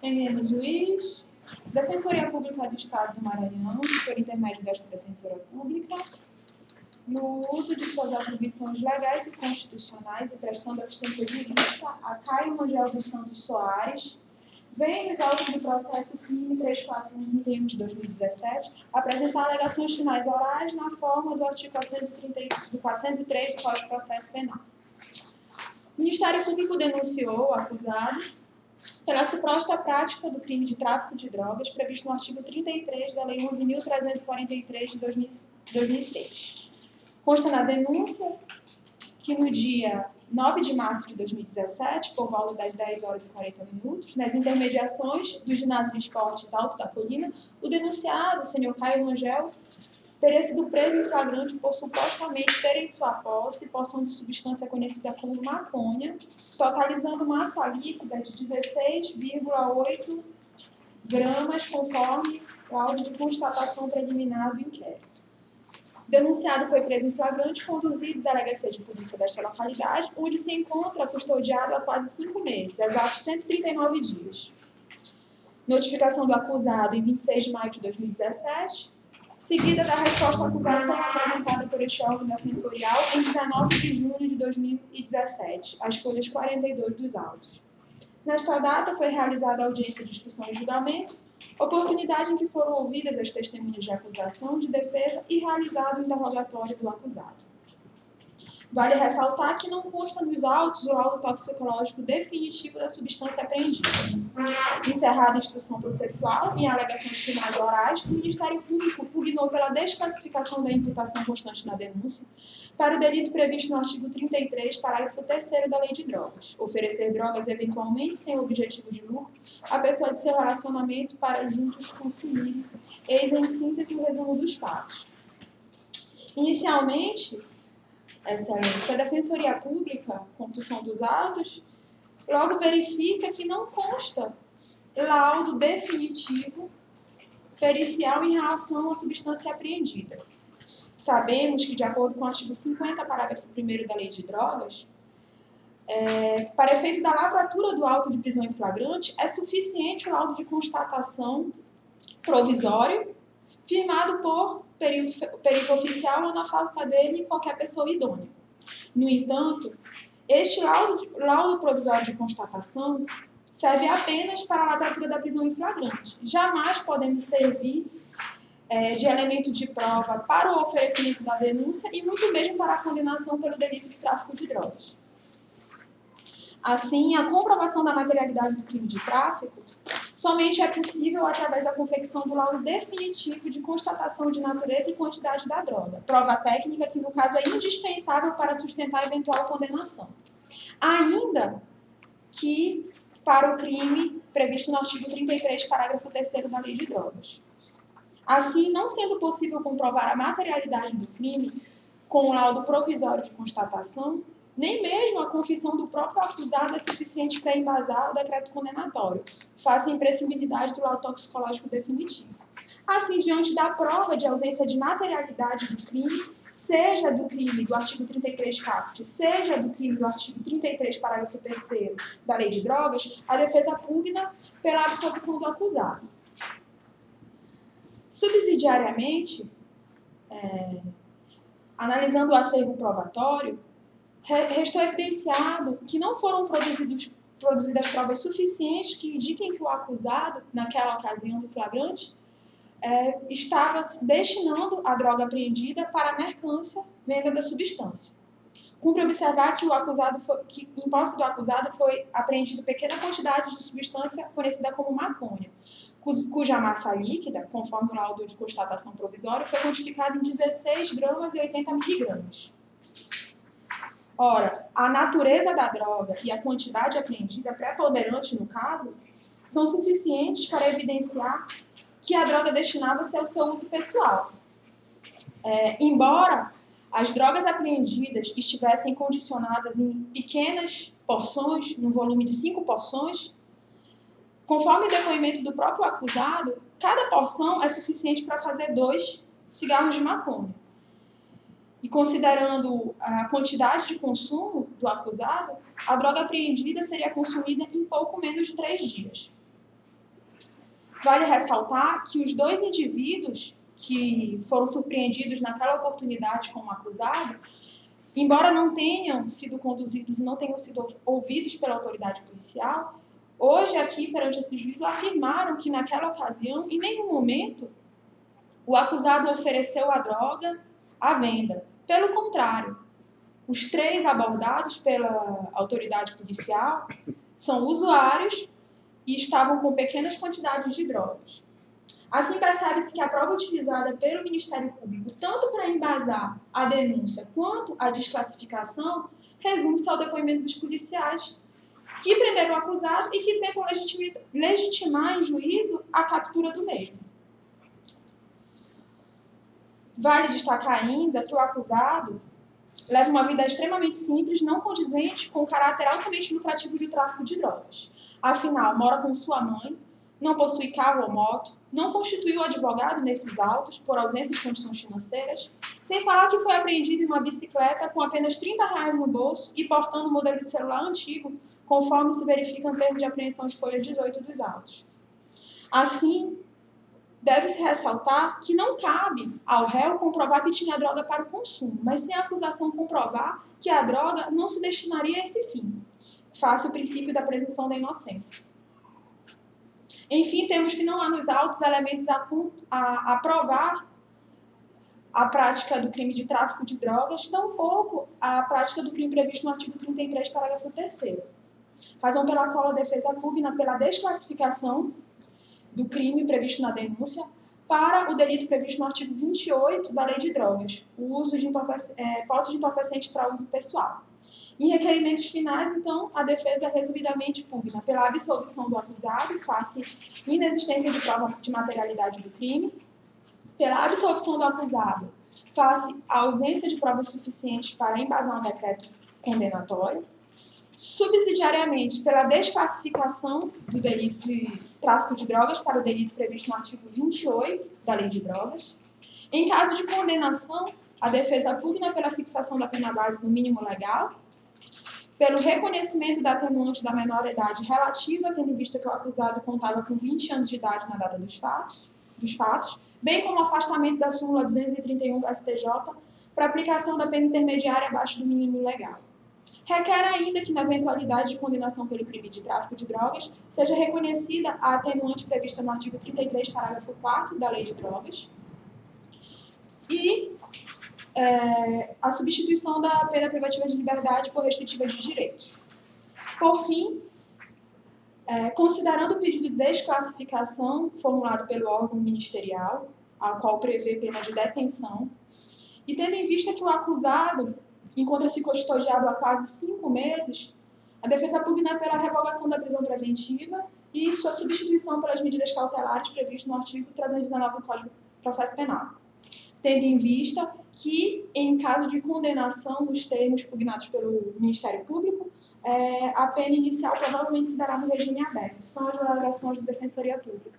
MM Juiz, Defensoria Pública do Estado do Maranhão, por intermédio desta Defensora Pública, no uso de suas atribuições legais e constitucionais e prestando assistência jurídica a Caio Rangel dos Santos Soares, vem nos autos do processo crime 34131 de 2017 apresentar alegações finais orais na forma do artigo 403 do Código de Processo Penal. O Ministério Público denunciou o acusado pela suposta prática do crime de tráfico de drogas previsto no artigo 33 da Lei 11.343 de 2006. Consta na denúncia que no dia 9 de março de 2017, por volta das 10 horas e 40 minutos, nas intermediações do ginásio de esportes Alto da Colina, o denunciado, o senhor Caio Rangel, teria sido preso em flagrante por supostamente ter em sua posse porção de substância conhecida como maconha, totalizando massa líquida de 16,8 gramas, conforme laudo de constatação preliminar do inquérito. O denunciado foi preso em flagrante, conduzido à delegacia de polícia desta localidade, onde se encontra custodiado há quase 5 meses, exatos 139 dias. Notificação do acusado em 26 de maio de 2017, seguida da resposta à acusação apresentada por este órgão defensorial em 19 de junho de 2017, às folhas 42 dos autos. Nesta data, foi realizada a audiência de instrução e julgamento, oportunidade em que foram ouvidas as testemunhas de acusação, de defesa e realizado o interrogatório do acusado. Vale ressaltar que não consta nos autos o laudo toxicológico definitivo da substância apreendida. Encerrada a instrução processual, em alegações finais orais, o Ministério Público pugnou pela desclassificação da imputação constante na denúncia para o delito previsto no artigo 33, parágrafo 3º da Lei de Drogas, oferecer drogas eventualmente sem objetivo de lucro à pessoa de seu relacionamento para juntos consumirem. Eis em síntese o resumo dos fatos. Inicialmente, Excelência, a Defensoria Pública, com função dos autos, logo verifica que não consta laudo definitivo pericial em relação à substância apreendida. Sabemos que, de acordo com o artigo 50, parágrafo 1º da Lei de Drogas, para efeito da lavratura do auto de prisão em flagrante, é suficiente o laudo de constatação provisório firmado por perito oficial ou, na falta dele, qualquer pessoa idônea. No entanto, este laudo provisório de constatação serve apenas para a lavratura da prisão em flagrante. Jamais podendo servir de elemento de prova para o oferecimento da denúncia e muito mesmo para a condenação pelo delito de tráfico de drogas. Assim, a comprovação da materialidade do crime de tráfico somente é possível através da confecção do laudo definitivo de constatação de natureza e quantidade da droga, prova técnica que, no caso, é indispensável para sustentar a eventual condenação. Ainda que para o crime previsto no artigo 33, parágrafo 3º da Lei de Drogas. Assim, não sendo possível comprovar a materialidade do crime com o laudo provisório de constatação, nem mesmo a confissão do próprio acusado é suficiente para embasar o decreto condenatório, face à imprescindibilidade do laudo toxicológico definitivo. Assim, diante da prova de ausência de materialidade do crime, seja do crime do artigo 33 caput, seja do crime do artigo 33, parágrafo 3º da Lei de Drogas, a defesa pugna pela absolvição do acusado. Subsidiariamente, analisando o acervo probatório, restou evidenciado que não foram produzidas provas suficientes que indiquem que o acusado, naquela ocasião do flagrante, estava destinando a droga apreendida para a mercância, venda da substância. Cumpre observar que em posse do acusado foi apreendido pequena quantidade de substância conhecida como maconha, cuja massa líquida, conforme o laudo de constatação provisória, foi quantificada em 16 gramas e 80 miligramas. Ora, a natureza da droga e a quantidade apreendida, preponderante no caso, são suficientes para evidenciar que a droga destinava-se ao seu uso pessoal. Embora as drogas apreendidas estivessem condicionadas em pequenas porções, no volume de 5 porções, conforme o depoimento do próprio acusado, cada porção é suficiente para fazer 2 cigarros de maconha. E considerando a quantidade de consumo do acusado, a droga apreendida seria consumida em pouco menos de 3 dias. Vale ressaltar que os 2 indivíduos que foram surpreendidos naquela oportunidade com o acusado, embora não tenham sido conduzidos e não tenham sido ouvidos pela autoridade policial, hoje aqui perante esse juízo afirmaram que naquela ocasião, em nenhum momento, o acusado ofereceu a droga à venda. Pelo contrário, os 3 abordados pela autoridade policial são usuários e estavam com pequenas quantidades de drogas. Assim, percebe-se que a prova utilizada pelo Ministério Público, tanto para embasar a denúncia quanto a desclassificação, resume-se ao depoimento dos policiais que prenderam o acusado e que tentam legitimar em juízo a captura do mesmo. Vale destacar ainda que o acusado leva uma vida extremamente simples, não condizente com o caráter altamente lucrativo de tráfico de drogas. Afinal, mora com sua mãe, não possui carro ou moto, não constituiu advogado nesses autos por ausência de condições financeiras, sem falar que foi apreendido em uma bicicleta com apenas R$30 no bolso e portando um modelo de celular antigo, conforme se verifica no termo de apreensão de folha 18 dos autos. Assim, deve-se ressaltar que não cabe ao réu comprovar que tinha droga para o consumo, mas sim a acusação comprovar que a droga não se destinaria a esse fim, face o princípio da presunção da inocência. Enfim, temos que não há nos autos elementos a provar a prática do crime de tráfico de drogas, tampouco a prática do crime previsto no artigo 33, parágrafo 3º. Razão pela qual a defesa pugna pela desclassificação do crime previsto na denúncia para o delito previsto no artigo 28 da Lei de Drogas, o uso de posse de entorpecentes para uso pessoal. Em requerimentos finais, então, a defesa resumidamente pugna pela absolvição do acusado, face inexistência de prova de materialidade do crime, pela absolvição do acusado, face a ausência de provas suficientes para embasar um decreto condenatório, subsidiariamente pela desclassificação do delito de tráfico de drogas para o delito previsto no artigo 28 da Lei de Drogas. Em caso de condenação, a defesa pugna pela fixação da pena base no mínimo legal, pelo reconhecimento da atenuante da menor idade relativa, tendo em vista que o acusado contava com 20 anos de idade na data dos fatos, bem como o afastamento da súmula 231 do STJ para aplicação da pena intermediária abaixo do mínimo legal. Requer ainda que, na eventualidade de condenação pelo crime de tráfico de drogas, seja reconhecida a atenuante prevista no artigo 33, parágrafo 4º da Lei de Drogas e a substituição da pena privativa de liberdade por restritiva de direitos. Por fim, considerando o pedido de desclassificação formulado pelo órgão ministerial, ao qual prevê pena de detenção, e tendo em vista que o acusado encontra-se custodiado há quase 5 meses, a defesa pugna pela revogação da prisão preventiva e sua substituição pelas medidas cautelares previstas no artigo 319 do Código de Processo Penal, tendo em vista que, em caso de condenação nos termos pugnados pelo Ministério Público, a pena inicial provavelmente se dará no regime aberto. São as alegações da Defensoria Pública.